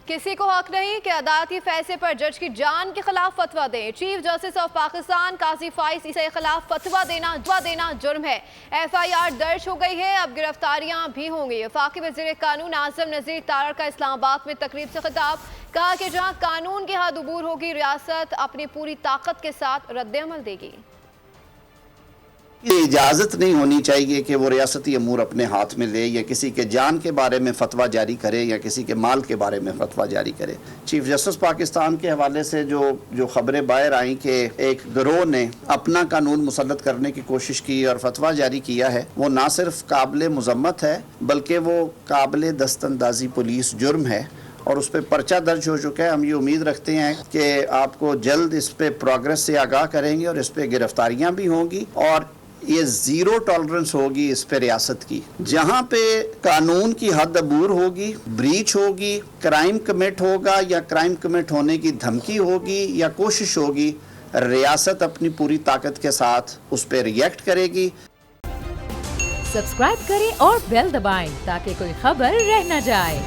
کسی کو حق نہیں کہ عدالتی فیصلے پر جج کی جان کے خلاف فتویٰ دیں۔ چیف جسٹس آف پاکستان قاضی فائز عیسی کے خلاف فتویٰ دینا جرم ہے۔ FIR درج ہو گئی ہے، اب گرفتاریاں بھی ہوں گی۔ وفاقی وزیر قانون اعظم نذیر تارڑ کا اسلام آباد میں تقریب سے خطاب، کہا کہ جہاں قانون کی حد عبور ہوگی، ریاست اپنی پوری طاقت کے ساتھ رد عمل دے گی۔ یہ اجازت نہیں ہونی چاہیے کہ وہ ریاستی امور اپنے ہاتھ میں لے یا کسی کے جان کے بارے میں فتویٰ جاری کرے یا کسی کے مال کے بارے میں فتویٰ جاری کرے۔ چیف جسٹس پاکستان کے حوالے سے جو خبریں باہر آئیں کہ ایک گروہ نے اپنا قانون مسلط کرنے کی کوشش کی اور فتویٰ جاری کیا ہے، وہ نہ صرف قابل مذمت ہے بلکہ وہ قابل دست اندازی پولیس جرم ہے اور اس پہ پرچہ درج ہو چکا ہے۔ ہم یہ امید رکھتے ہیں کہ آپ کو جلد اس پہ پروگریس سے آگاہ کریں گے اور اس پہ گرفتاریاں بھی ہوں گی اور یہ زیرو ٹالرنس ہوگی اس پہ ریاست کی۔ جہاں پہ قانون کی حد عبور ہوگی، بریچ ہوگی، کرائم کمٹ ہوگا یا کرائم کمٹ ہونے کی دھمکی ہوگی یا کوشش ہوگی، ریاست اپنی پوری طاقت کے ساتھ اس پہ ریئیکٹ کرے گی۔ سبسکرائب کریں اور بیل دبائیں تاکہ کوئی خبر رہ نہ جائے۔